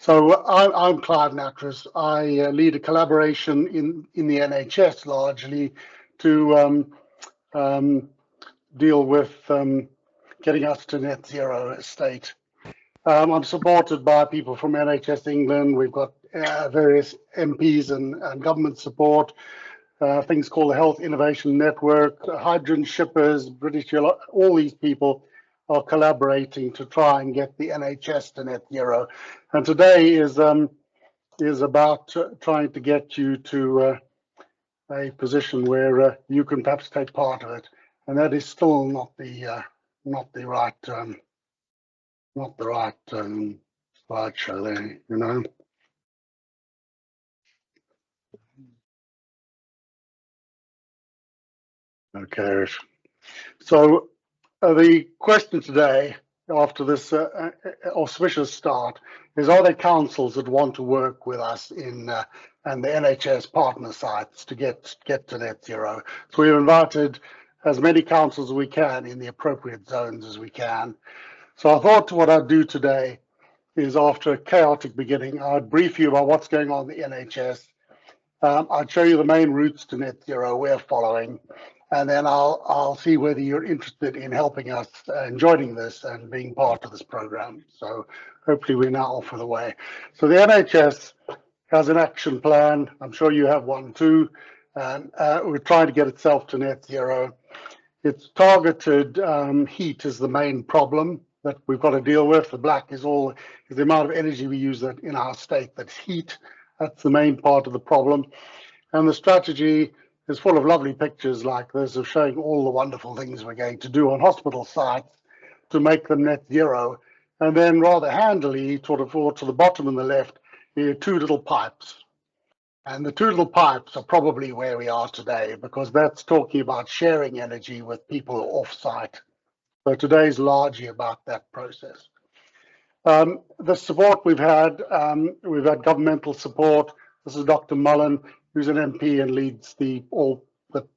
I'm Clive Nattrass. I lead a collaboration in the NHS largely to deal with getting us to net zero state. I'm supported by people from NHS England. We've got various MPs and government support, things called the Health Innovation Network, hydrogen shippers, British, all these people are collaborating to try and get the NHS to net zero. And today is about trying to get you to a position where you can perhaps take part of it, and that is still not the right slideshow there, you know. Okay, so the question today, after this auspicious start, is: are there councils that want to work with us in and the NHS partner sites to get to net zero? So we've invited as many councils as we can in the appropriate zones as we can. So I thought what I'd do today is, after a chaotic beginning, I'd brief you about what's going on in the NHS. I'd show you the main routes to net zero we're following, and then I'll see whether you're interested in helping us and joining this and being part of this program. So hopefully we're now off for the way. So the NHS has an action plan. I'm sure you have one too. And we're trying to get itself to net zero. It's targeted heat is the main problem that we've got to deal with. The black is the amount of energy we use in our state that's heat. That's the main part of the problem. And the strategy is full of lovely pictures like this of showing all the wonderful things we're going to do on hospital sites to make them net zero. And then rather handily, sort of to the bottom on the left, here are two little pipes. And the two little pipes are probably where we are today, because that's talking about sharing energy with people off-site. So today's largely about that process. The support we've had governmental support. This is Dr. Mullen, who's an MP and leads the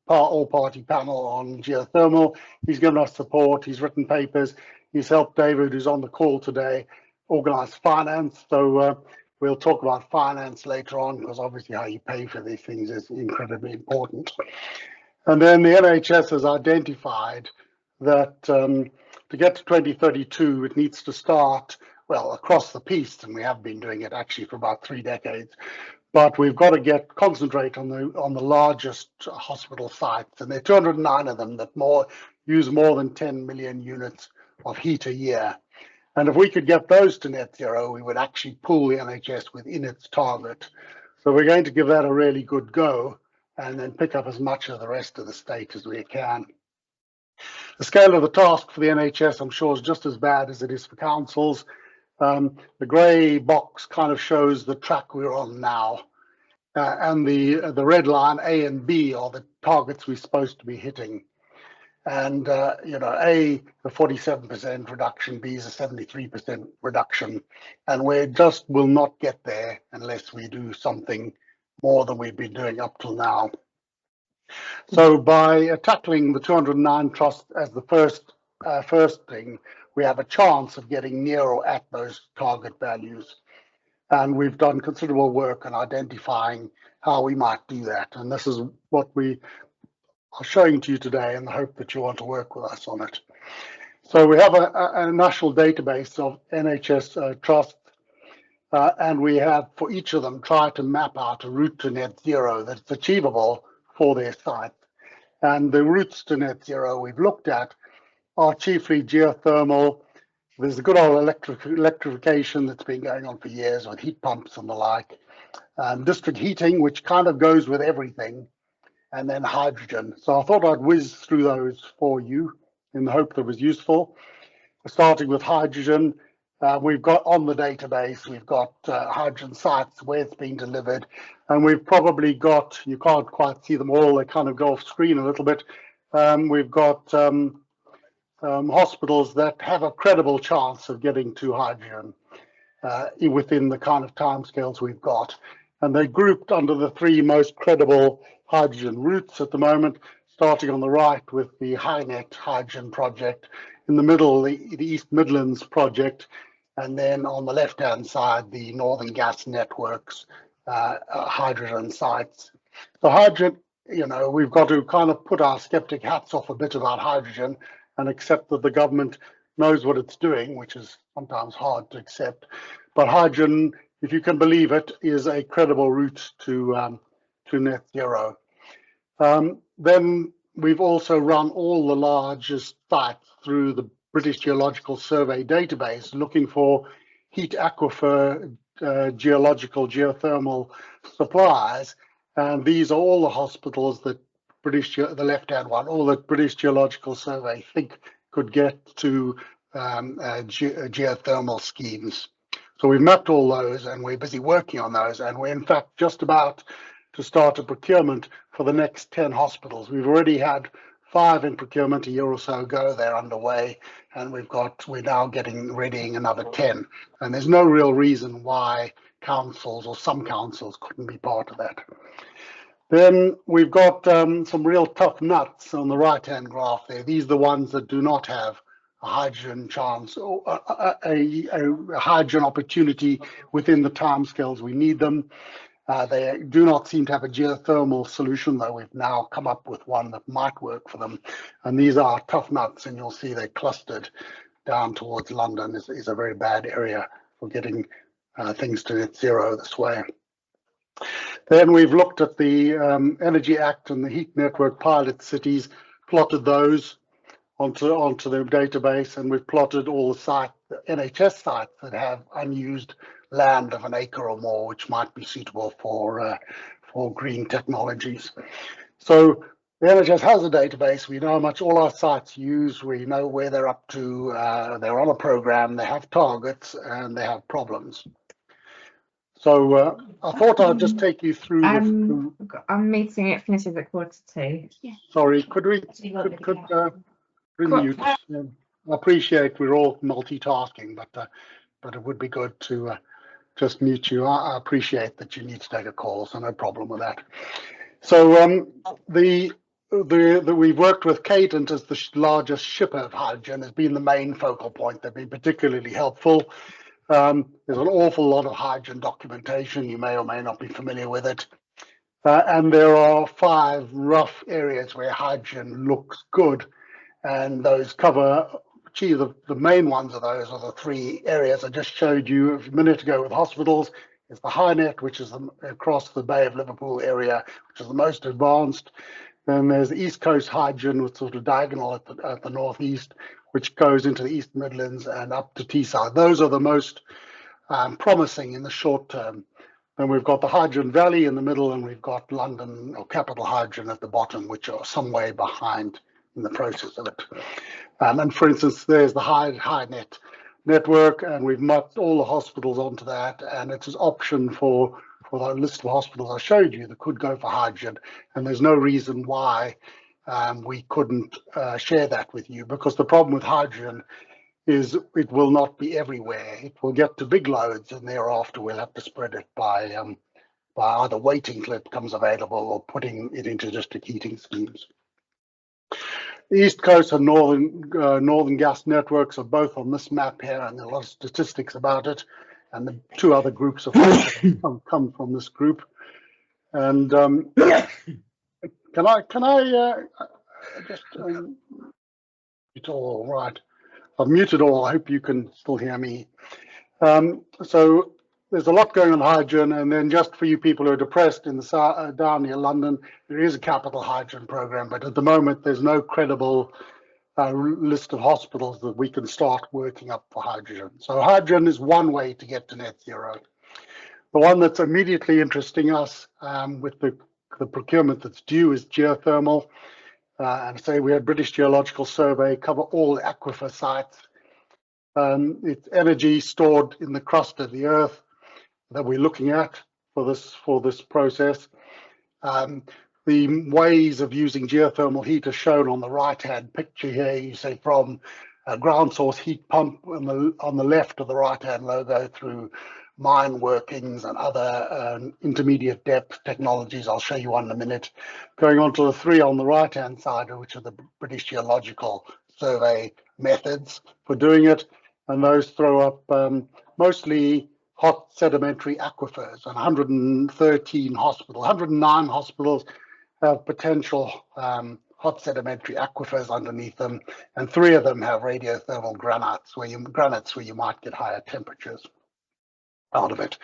all-party panel on geothermal. He's given us support. He's written papers. He's helped David, who's on the call today, organise finance. So we'll talk about finance later on, because obviously how you pay for these things is incredibly important. And then the NHS has identified that to get to 2032, it needs to start, well, across the piece, and we have been doing it actually for about 3 decades. But we've got to concentrate on the largest hospital sites, and there are 209 of them that use more than 10 million units of heat a year. And if we could get those to net zero, we would actually pull the NHS within its target. So we're going to give that a really good go, and then pick up as much of the rest of the state as we can. The scale of the task for the NHS, I'm sure, is just as bad as it is for councils. The grey box kind of shows the track we're on now, and the red line, A and B, are the targets we're supposed to be hitting. And A, the 47% reduction, B is a 73% reduction, and we just will not get there unless we do something more than we've been doing up till now. So by tackling the 209 trusts as the first thing, we have a chance of getting near or at those target values. And we've done considerable work on identifying how we might do that. And this is what we are showing to you today, in the hope that you want to work with us on it. So we have a national database of NHS trusts, and we have, for each of them, tried to map out a route to net zero that's achievable for their site. And the routes to net zero we've looked at are chiefly geothermal. There's the good old electrification that's been going on for years with heat pumps and the like. District heating, which kind of goes with everything, and then hydrogen. So I thought I'd whiz through those for you in the hope that it was useful. Starting with hydrogen, we've got on the database, we've got hydrogen sites where it's being delivered, and we've probably got, you can't quite see them all, they kind of go off screen a little bit. We've got hospitals that have a credible chance of getting to hydrogen within the kind of timescales we've got. And they're grouped under the 3 most credible hydrogen routes at the moment, starting on the right with the HyNet hydrogen project, in the middle, the East Midlands project, and then on the left-hand side, the Northern Gas Networks hydrogen sites. So hydrogen, we've got to kind of put our skeptic hats off a bit about hydrogen and accept that the government knows what it's doing, which is sometimes hard to accept. But hydrogen, if you can believe it, is a credible route to net zero. Then we've also run all the largest sites through the British Geological Survey database, looking for heat aquifer, geothermal supplies. And these are all the hospitals that the left-hand one, all that British Geological Survey think could get to geothermal schemes. So we've mapped all those and we're busy working on those. And we're in fact just about to start a procurement for the next 10 hospitals. We've already had 5 in procurement a year or so ago. They're underway, and we're now readying another 10. And there's no real reason why councils or some councils couldn't be part of that. Then we've got some real tough nuts on the right-hand graph there. These are the ones that do not have a hydrogen chance or a hydrogen opportunity within the timescales we need them. They do not seem to have a geothermal solution, though we've now come up with one that might work for them. And these are tough nuts, and you'll see they're clustered down towards London. Is a very bad area for getting things to net zero this way. Then we've looked at the Energy Act and the heat network pilot cities, plotted those onto the database, and we've plotted all the NHS sites that have unused land of an acre or more, which might be suitable for green technologies. So the NHS has a database. We know how much all our sites use. We know where they're up to. They're on a program. They have targets and they have problems. So I thought I'd just take you through. I'm meeting. It finishes at 1:45. Yeah. Sorry, could mute? I appreciate we're all multitasking, but it would be good to just mute you. I appreciate that you need to take a call, so no problem with that. So we've worked with Cadent as the largest shipper of hydrogen, has been the main focal point. They've been particularly helpful. There's an awful lot of hydrogen documentation. You may or may not be familiar with it. And there are 5 rough areas where hydrogen looks good. And those cover, the main ones of those are the 3 areas I just showed you a minute ago with hospitals. It's the HyNet, which is across the Bay of Liverpool area, which is the most advanced. Then there's the East Coast hydrogen, with sort of diagonal at the northeast, which goes into the East Midlands and up to Teesside. Those are the most promising in the short term. Then we've got the Hydrogen Valley in the middle, and we've got London or Capital Hydrogen at the bottom, which are some way behind in the process of it. And for instance, there's the HyNet network, and we've mapped all the hospitals onto that, and it's an option for the list of hospitals I showed you that could go for hydrogen, and there's no reason why we couldn't share that with you, because the problem with hydrogen is it will not be everywhere. It will get to big loads, and thereafter we'll have to spread it by either waiting till it becomes available or putting it into district heating schemes. The East Coast and Northern Gas Networks are both on this map here, and there are a lot of statistics about it. And the 2 other groups of come from this group. And can I just it's all right? I've muted all. I hope you can still hear me. So there's a lot going on hydrogen, and then just for you people who are depressed in the down near London, there is a capital hydrogen program, but at the moment there's no credible list of hospitals that we can start working up for hydrogen. So hydrogen is one way to get to net zero. The one that's immediately interesting us with the procurement that's due is geothermal. And so we had British Geological Survey cover all the aquifer sites. It's energy stored in the crust of the earth that we're looking at for this process. The ways of using geothermal heat are shown on the right-hand picture here. You say from a ground source heat pump on the left of the right-hand logo through mine workings and other intermediate depth technologies. I'll show you one in a minute. Going on to the 3 on the right-hand side, which are the British Geological Survey methods for doing it. and those throw up mostly hot sedimentary aquifers. And 113 hospitals, 109 hospitals have potential hot sedimentary aquifers underneath them, and 3 of them have radiothermal granites where you might get higher temperatures out of it.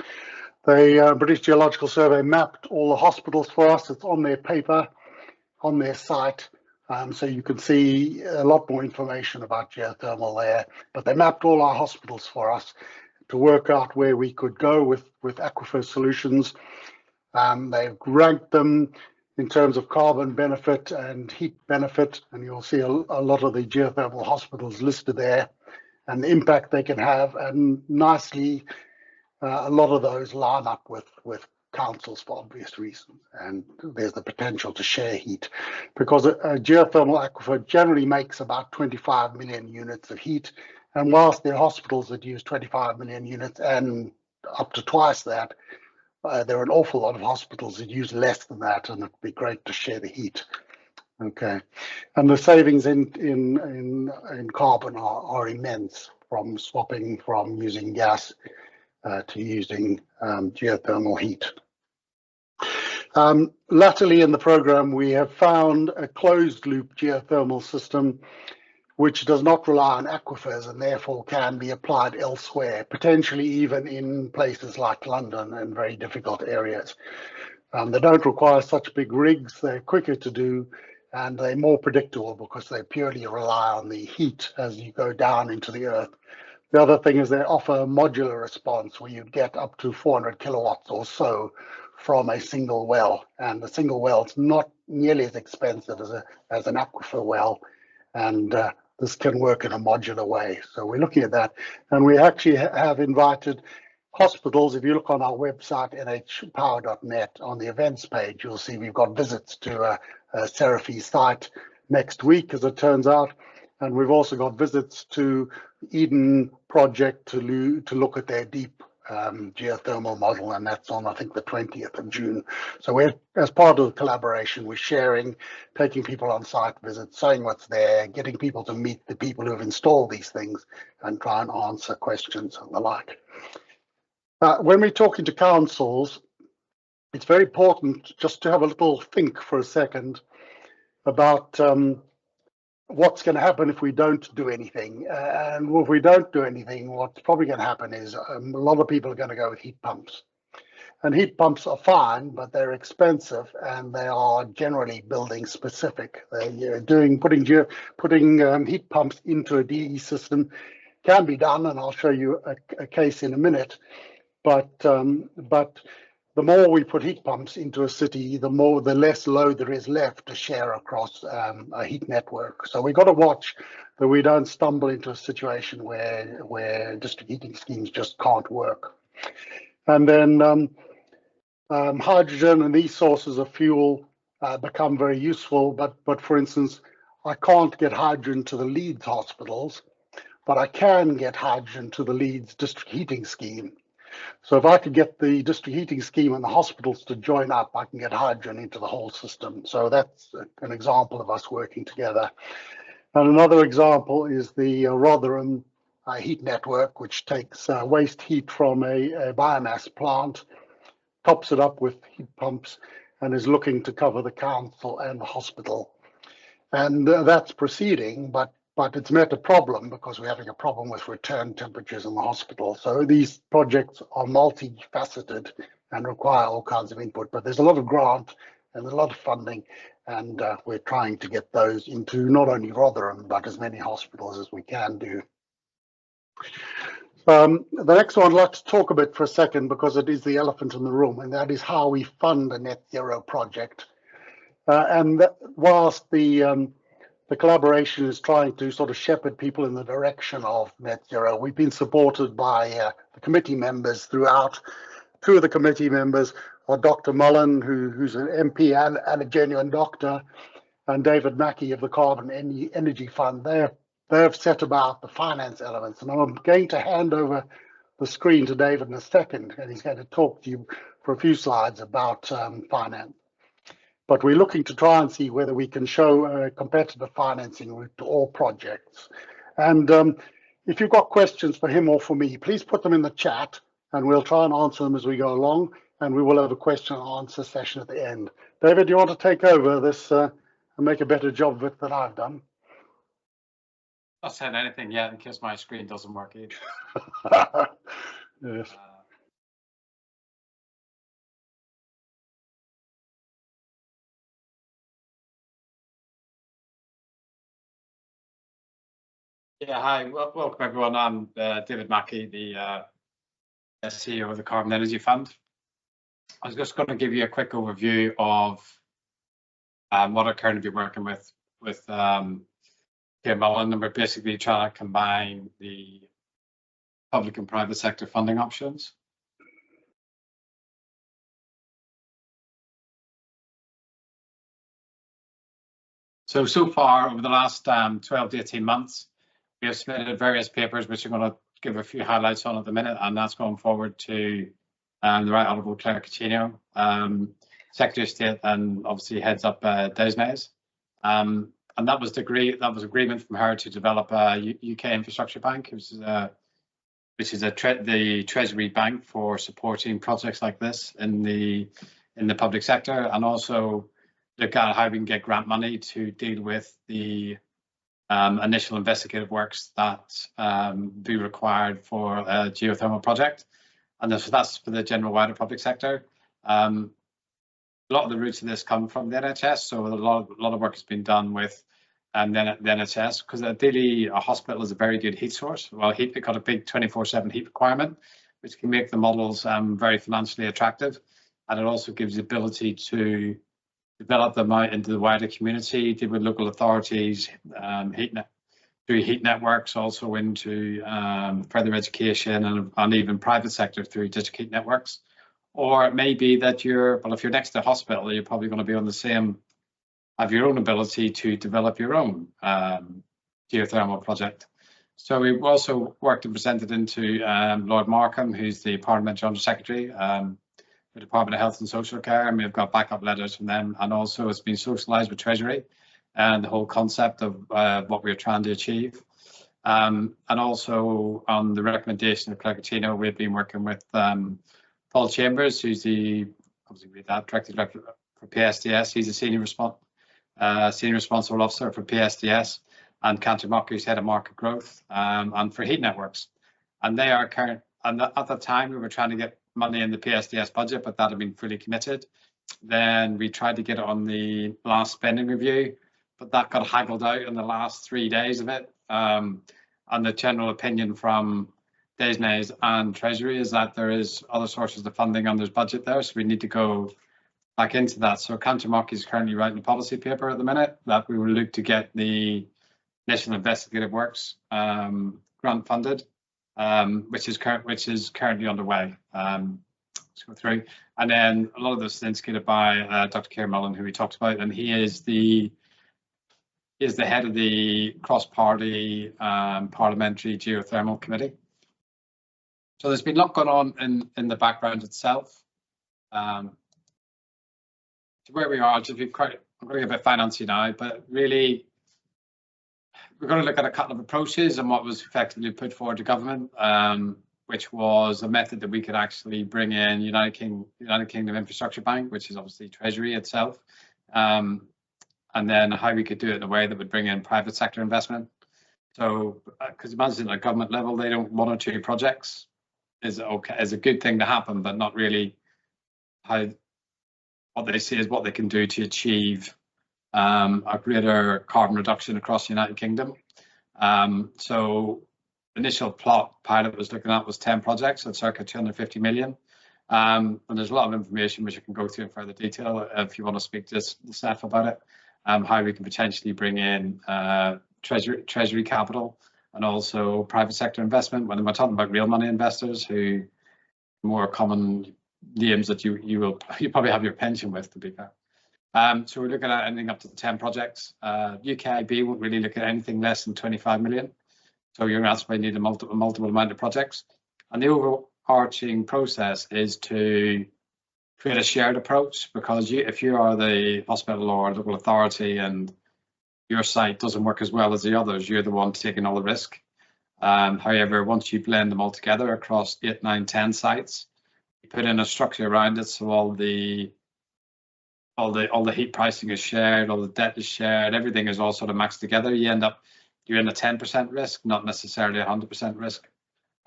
The British Geological Survey mapped all the hospitals for us. It's on their paper, on their site, so you can see a lot more information about geothermal there. But they mapped all our hospitals for us to work out where we could go with aquifer solutions. They've ranked them in terms of carbon benefit and heat benefit, and you'll see a lot of the geothermal hospitals listed there and the impact they can have. And nicely, a lot of those line up with councils for obvious reasons, and there's the potential to share heat because a geothermal aquifer generally makes about 25 million units of heat, and whilst there are hospitals that use 25 million units and up to twice that, there are an awful lot of hospitals that use less than that, and it'd be great to share the heat. Okay, and the savings in carbon are immense from swapping from using gas to using geothermal heat. Latterly in the program, we have found a closed loop geothermal system which does not rely on aquifers and therefore can be applied elsewhere, potentially even in places like London and very difficult areas. They don't require such big rigs, they're quicker to do, and they're more predictable because they purely rely on the heat as you go down into the earth. The other thing is they offer a modular response where you get up to 400 kilowatts or so from a single well, and the single well is not nearly as expensive as an aquifer well, and this can work in a modular way. So we're looking at that, and we actually have invited hospitals. If you look on our website, nhpower.net, on the events page, you'll see we've got visits to a Seraphy site next week, as it turns out. And we've also got visits to Eden project to look at their deep geothermal model, and that's on, I think, the 20th of June. So we're, as part of the collaboration, we're sharing, taking people on site visits, saying what's there, getting people to meet the people who've installed these things and try and answer questions and the like. When we're talking to councils, it's very important just to have a little think for a second about what's going to happen if we don't do anything. And if we don't do anything, what's probably going to happen is a lot of people are going to go with heat pumps. And heat pumps are fine, but they're expensive and they are generally building specific. Putting heat pumps into a DE system can be done, and I'll show you a case in a minute. But the more we put heat pumps into a city, the less load there is left to share across a heat network. So we've got to watch that we don't stumble into a situation where district heating schemes just can't work. And then hydrogen and these sources of fuel become very useful. But for instance, I can't get hydrogen to the Leeds hospitals, but I can get hydrogen to the Leeds district heating scheme. So if I could get the district heating scheme and the hospitals to join up, I can get hydrogen into the whole system. So that's an example of us working together. And another example is the Rotherham heat network, which takes waste heat from a biomass plant, tops it up with heat pumps, and is looking to cover the council and the hospital. And that's proceeding, but it's met a problem because we're having a problem with return temperatures in the hospital. So these projects are multifaceted and require all kinds of input, but there's a lot of grant and there's a lot of funding, and we're trying to get those into not only Rotherham, but as many hospitals as we can do. The next one I'd like to talk a bit for a second because it is the elephant in the room, and that is how we fund a net zero project. Whilst the collaboration is trying to sort of shepherd people in the direction of net zero, we've been supported by the committee members throughout. 2 of the committee members are Dr. Mullen, who's an MP and a genuine doctor, and David Mackey of the Carbon Energy Fund. They have set about the finance elements, and I'm going to hand over the screen to David in a second, and he's going to talk to you for a few slides about finance. But we're looking to try and see whether we can show a competitive financing route to all projects. And if you've got questions for him or for me, please put them in the chat and we'll try and answer them as we go along, and we will have a question and answer session at the end. David, do you want to take over this and make a better job of it than I've done? Not said anything yet in case my screen doesn't work either. Yes. Yeah, hi, welcome everyone. I'm David Mackey, the CEO of the Carbon Energy Fund. I was just going to give you a quick overview of what I currently be working with Pierre Mullen, and we're basically trying to combine the public and private sector funding options. So far, over the last 12 to 18 months, we have submitted various papers, which I'm going to give a few highlights on at the minute, and that's going forward to the Right Honourable Claire Coutinho, Secretary of State, and obviously heads up DESNES. And that was agreement from her to develop a UK infrastructure bank, which is the Treasury bank for supporting projects like this in the public sector, and also look at how we can get grant money to deal with the initial investigative works that be required for a geothermal project. And that's for the general wider public sector. A lot of the roots of this come from the NHS, so a lot of work has been done with the NHS, because ideally a hospital is a very good heat source. Well, they've got a big 24/7 heat requirement, which can make the models very financially attractive, and it also gives the ability to develop them out into the wider community, deal with local authorities, through heat networks, also into further education and even private sector through district heat networks. Or it may be that if you're next to a hospital, you're probably going to be on the same, have your own ability to develop your own geothermal project. So we've also worked and presented into Lord Markham, who's the Parliamentary Under Secretary, the Department of Health and Social Care, and we've got backup letters from them, and also it's been socialised with Treasury and the whole concept of what we're trying to achieve. And also on the recommendation of Claire Coutinho, we've been working with Paul Chambers, who's the Director for PSDS. He's a senior responsible officer for PSDS, and Cantor Mock, who's head of market growth, and for heat networks. And they are current. And at the time, we were trying to get money in the PSDS budget, but that had been fully committed. Then we tried to get it on the last spending review, but that got haggled out in the last 3 days of it. And the general opinion from DESNES and Treasury is that there is other sources of funding and there's budget there, so we need to go back into that. So Cantor Mock is currently writing a policy paper at the minute that we will look to get the National Investigative Works grant funded, which is currently underway. Let's go through, and then a lot of this is instigated by Dr. Pierre Mullen, who we talked about, and he is the head of the cross-party parliamentary geothermal committee. So there's been a lot going on in the background itself. To where we are, I'm going to get a bit fancy now, but really we're going to look at a couple of approaches and what was effectively put forward to government, which was a method that we could actually bring in United Kingdom Infrastructure Bank, which is obviously Treasury itself, and then how we could do it in a way that would bring in private sector investment. So, because imagine at a government level, they don't 1 or 2 projects is a good thing to happen, but not really what they see is what they can do to achieve a greater carbon reduction across the United Kingdom. So initial pilot was looking at was 10 projects at circa 250 million. And there's a lot of information which I can go through in further detail if you want to speak to the staff about it, how we can potentially bring in treasury capital and also private sector investment. When we're talking about real money investors, who more common names that you probably have your pension with, to be fair. So we're looking at anything up to 10 projects. UKIB won't really look at anything less than 25 million. So you're going to need a multiple amount of projects. And the overarching process is to create a shared approach, because if you are the hospital or local authority and your site doesn't work as well as the others, you're the one taking all the risk. However, once you blend them all together across 8, 9, 10 sites, you put in a structure around it, so all the heat pricing is shared, all the debt is shared, everything is all sort of maxed together. You're in a 10% risk, not necessarily 100% risk.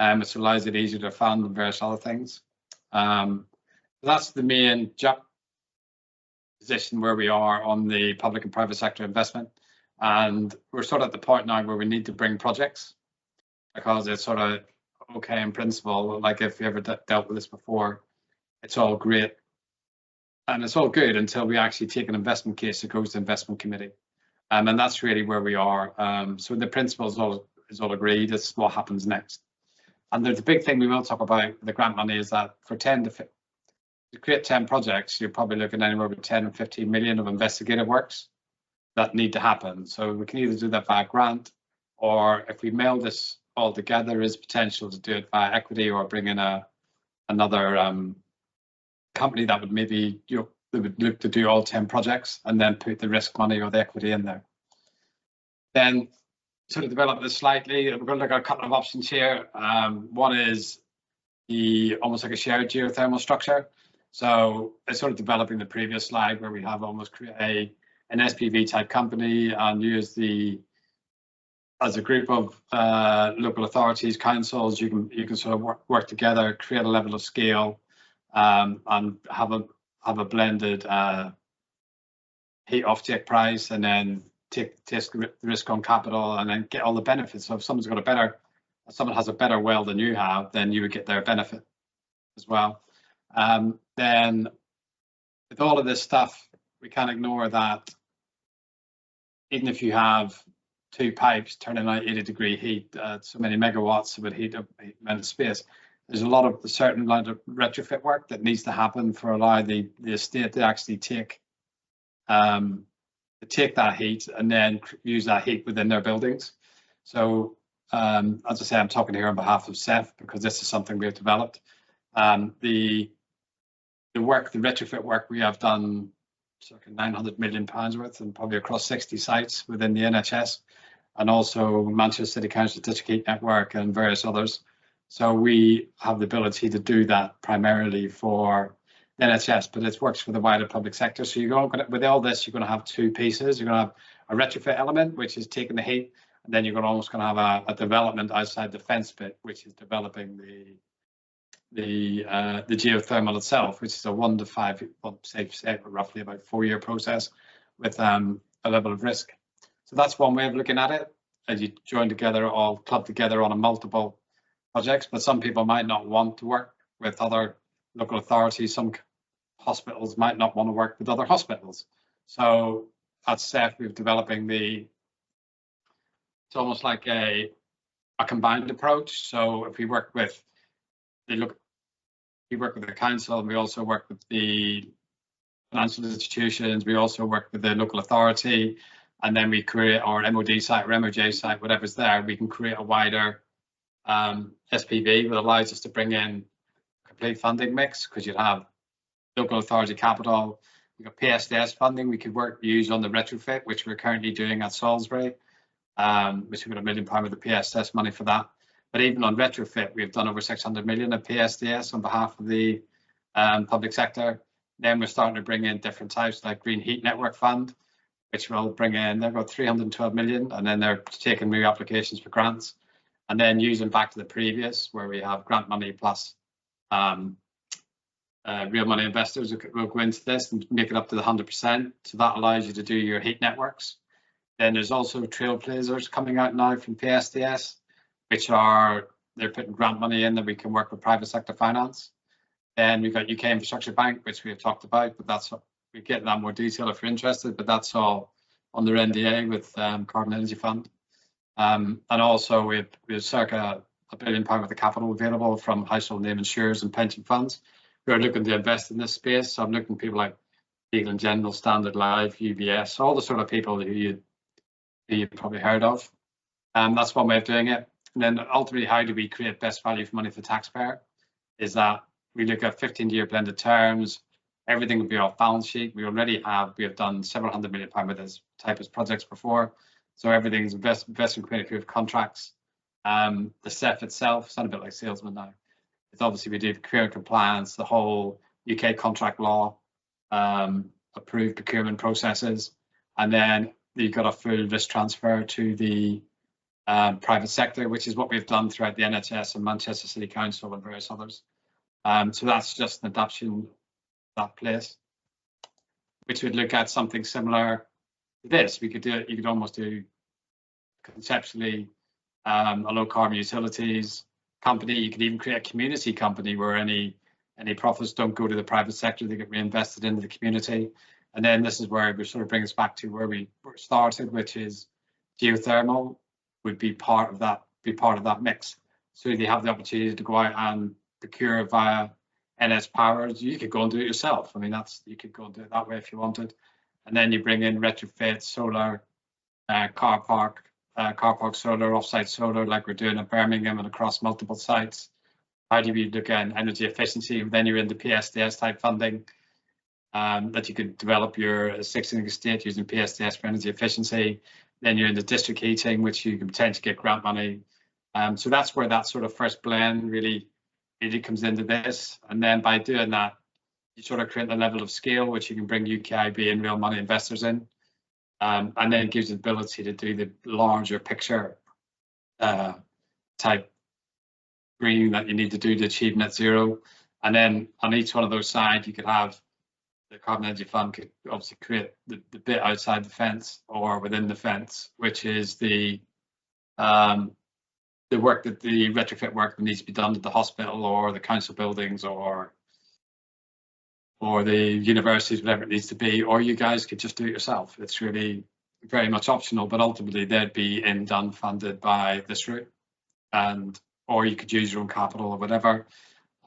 Which allows it easier to fund and various other things. That's the main position where we are on the public and private sector investment. And we're sort of at the point now where we need to bring projects, because it's sort of okay in principle. Like if you ever dealt with this before, it's all great. And it's all good until we actually take an investment case that goes to investment committee. And that's really where we are. So the principle is all agreed. It's what happens next. And there's a big thing we will talk about with the grant money is that for to create 10 projects, you're probably looking anywhere between 10 and 15 million of investigative works that need to happen. So we can either do that via grant, or if we meld this all together, there is potential to do it via equity or bring in another company that would maybe they would look to do all 10 projects and then put the risk money or the equity in there. Then sort of develop this slightly. We're going to look at a couple of options here. One is almost like a shared geothermal structure. So it's sort of developing the previous slide where we have almost create an SPV type company and use as a group of local authorities, councils, you can sort of work together, create a level of scale, and have a blended heat offtake price, and then take the risk on capital, and then get all the benefits. So if someone has a better well than you have, then you would get their benefit as well. Then with all of this stuff, we can't ignore that even if you have 2 pipes turning out 80-degree heat, so many megawatts would heat up amount of space. There's a certain amount of retrofit work that needs to happen for allow the estate to actually take that heat and then use that heat within their buildings. So as I say, I'm talking here on behalf of CEF because this is something we have developed. The retrofit work we have done circa £900 million worth, and probably across 60 sites within the NHS, and also Manchester City Council District Heat Network and various others. So we have the ability to do that primarily for the NHS, but it works for the wider public sector. So with all this, you're going to have 2 pieces. You're going to have a retrofit element, which is taking the heat, and then you're almost going to have a development outside the fence bit, which is developing the geothermal itself, which is a 1 to 5, well, say roughly about 4-year process with a level of risk. So that's one way of looking at it, as you join together, all club together on a multiple projects. But some people might not want to work with other local authorities. Some hospitals might not want to work with other hospitals. So at CEF, we're developing it's almost like a combined approach. So if we work with the council, and we also work with the financial institutions, we also work with the local authority, and then we create our MOD site or MOJ site, whatever's there, we can create a wider SPV that allows us to bring in a complete funding mix, because you'd have local authority capital, you've got PSDS funding we could use on the retrofit, which we're currently doing at Salisbury, which we've got £1 million with the PSDS money for that. But even on retrofit, we've done over 600 million of PSDS on behalf of the public sector. Then we're starting to bring in different types, like Green Heat Network Fund, which will bring in, they've got 312 million, and then they're taking new applications for grants, and then using back to the previous, where we have grant money plus real money investors will go into this and make it up to the 100%. So that allows you to do your heat networks. Then there's also trailblazers coming out now from PSDS, which they're putting grant money in that we can work with private sector finance. Then we've got UK Infrastructure Bank, which we have talked about, but we get that more detail if you're interested, but that's all under NDA with Carbon Energy Fund. And also we have circa £1 billion with the capital available from household name insurers and pension funds who are looking to invest in this space. So I'm looking at people like Legal & General, Standard Life, UBS, all the sort of people who you've probably heard of. That's one way of doing it. And then ultimately, how do we create best value for money for the taxpayer? Is that we look at 15-year blended terms. Everything will be off balance sheet. We have done several £100 million with this type of projects before. So everything's investment committee approved contracts. The CEF itself, sound a bit like salesman now. It's obviously we do procurement compliance, the whole UK contract law, approved procurement processes, and then you've got a full risk transfer to the private sector, which is what we've done throughout the NHS and Manchester City Council and various others. So that's just an adaptation of that place, which would look at something similar to this. We could do it, you could almost do conceptually a low carbon utilities company. You could even create a community company where any profits don't go to the private sector, they get reinvested into the community. And then this is where we sort of bring us back to where we started, which is geothermal would be part of that mix. So if you have the opportunity to go out and procure via NS Powers, you could go and do it yourself. I mean, you could go and do it that way if you wanted. And then you bring in retrofit solar, car park solar, offsite solar, like we're doing at Birmingham and across multiple sites. How do you look at energy efficiency? Then you're into PSDS type funding, that you could develop your existing estate using PSDS for energy efficiency. Then you're into district heating, which you can potentially get grant money. So that's where that sort of first blend really comes into this. And then by doing that, you sort of create the level of scale which you can bring UKIB and real money investors in. And then it gives you the ability to do the larger picture type green that you need to do to achieve net zero. And then on each one of those sides, you could have the Carbon Energy Fund could obviously create the bit outside the fence or within the fence, which is the work that the retrofit work that needs to be done at the hospital or the council buildings or the universities, whatever it needs to be, or you guys could just do it yourself. It's really very much optional, but ultimately they'd be done funded by this route, or you could use your own capital or whatever.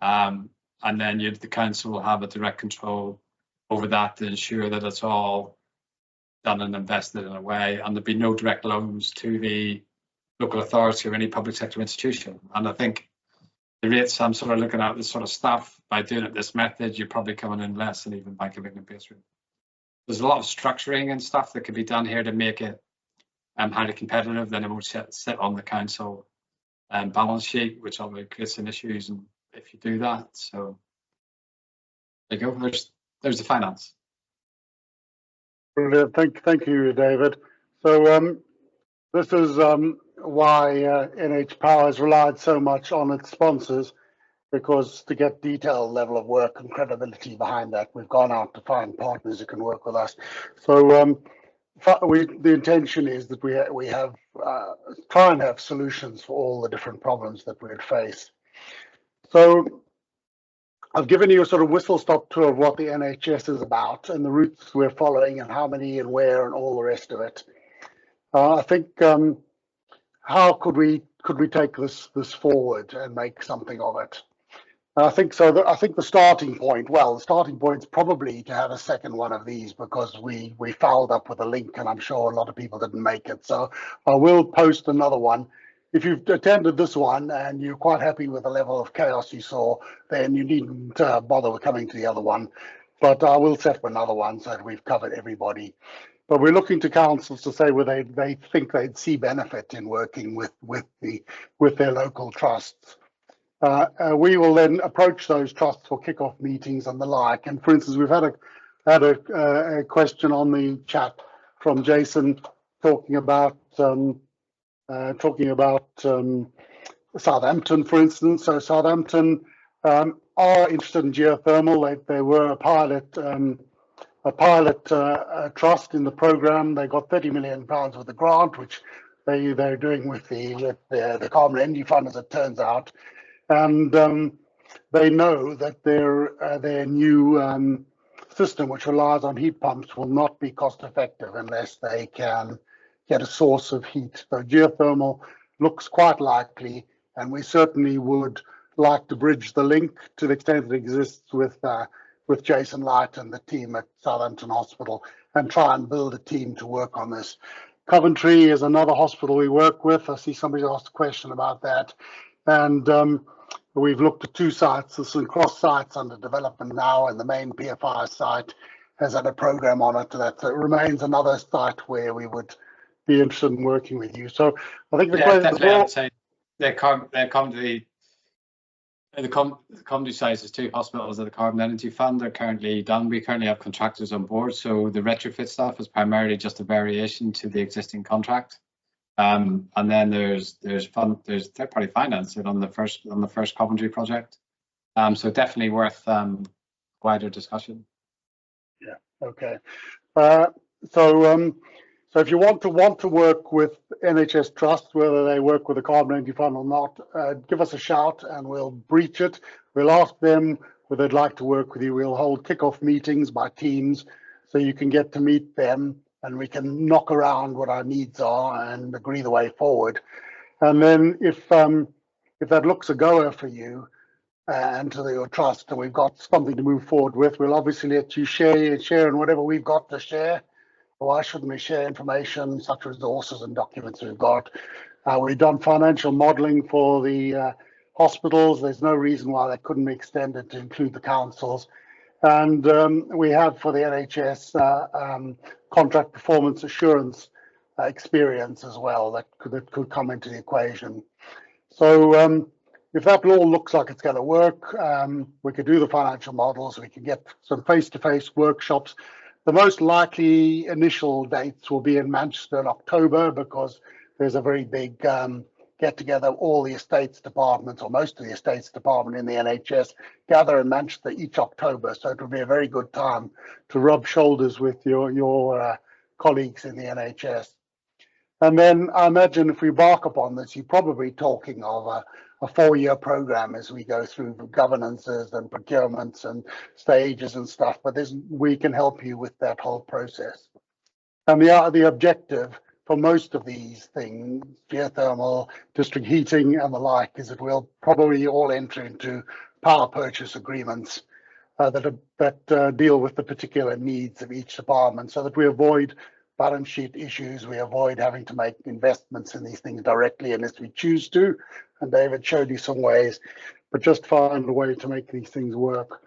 And then the council will have a direct control over that to ensure that it's all done and invested in a way, and there'd be no direct loans to the local authority or any public sector institution. And I think the rates I'm sort of looking at this sort of stuff, by doing it this method, you're probably coming in less than even Bank of England base rate. There's a lot of structuring and stuff that could be done here to make it highly competitive. Then it won't sit on the council balance sheet, which obviously creates some issues and if you do that. So there you go. There's the finance. Brilliant. Thank you, David. So this is why NH Power has relied so much on its sponsors, because to get detailed level of work and credibility behind that, we've gone out to find partners who can work with us. So the intention is that we have try and have solutions for all the different problems that we would face. So I've given you a sort of whistle-stop tour of what the NHS is about and the routes we're following and how many and where and all the rest of it. I think how could we take this forward and make something of it? I think so. I think the starting point is probably to have a second one of these, because we fouled up with a link and I'm sure a lot of people didn't make it. So I will post another one. If you've attended this one and you're quite happy with the level of chaos you saw, then you needn't bother with coming to the other one. But I will set up another one so that we've covered everybody. But we're looking to councils to say whether they think they'd see benefit in working with their local trusts. We will then approach those trusts for kickoff meetings and the like. And for instance, we've had a question on the chat from Jason talking about Southampton, for instance. So Southampton are interested in geothermal. They were a pilot trust in the program. They got £30 million with the grant, which they're doing with the Carbon Energy Fund, as it turns out. And they know that their new system, which relies on heat pumps, will not be cost effective unless they can get a source of heat. So geothermal looks quite likely, and we certainly would like to bridge the link to the extent it exists with Jason Light and the team at Southampton Hospital, and try and build a team to work on this. Coventry is another hospital we work with. I see somebody asked a question about that. And we've looked at 2 sites. There's some cross sites under development now, and the main PFI site has had a program on it. So it remains another site where we would be interested in working with you. So I think the question is, they come to the company size is 2 hospitals of the Carbon Energy Fund. They're currently done. We currently have contractors on board, so the retrofit stuff is primarily just a variation to the existing contract. And then there's third-party financing on the first Coventry project. So definitely worth wider discussion. Yeah. Okay. So if you want to work with NHS Trust, whether they work with the Carbon Energy Fund or not, give us a shout and we'll breach it. We'll ask them whether they'd like to work with you. We'll hold kick-off meetings by teams so you can get to meet them and we can knock around what our needs are and agree the way forward. And then if that looks a goer for you and to your trust and we've got something to move forward with, we'll obviously let you share in whatever we've got to share. Why shouldn't we share information such resources and documents we've got? We've done financial modelling for the hospitals. There's no reason why that couldn't be extended to include the councils. And we have for the NHS contract performance assurance experience as well that could come into the equation. So if that all looks like it's going to work, we could do the financial models. We can get some face-to-face workshops. The most likely initial dates will be in Manchester in October because there's a very big get together. All the estates departments, or most of the estates department in the NHS, gather in Manchester each October. So it will be a very good time to rub shoulders with your colleagues in the NHS. And then I imagine if we embark upon this, you're probably talking of a 4-year program as we go through governances and procurements and stages and stuff, but we can help you with that whole process. And the objective for most of these things, geothermal, district heating and the like, is that we'll probably all enter into power purchase agreements that deal with the particular needs of each department so that we avoid balance sheet issues. We avoid having to make investments in these things directly unless we choose to. And David showed you some ways, but just find a way to make these things work.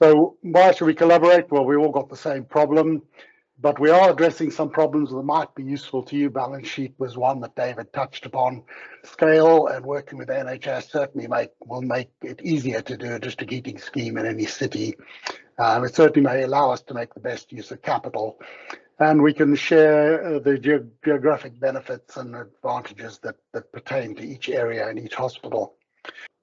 So why should we collaborate? Well, we all got the same problem, but we are addressing some problems that might be useful to you. Balance sheet was one that David touched upon. Scale and working with the NHS certainly will make it easier to do a district heating scheme in any city. It certainly may allow us to make the best use of capital. And we can share the geographic benefits and advantages that pertain to each area and each hospital.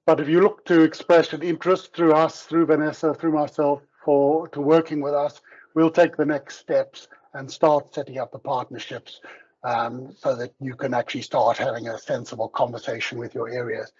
But if you look to express an interest through us, through Vanessa, through myself, to working with us, we'll take the next steps and start setting up the partnerships so that you can actually start having a sensible conversation with your areas.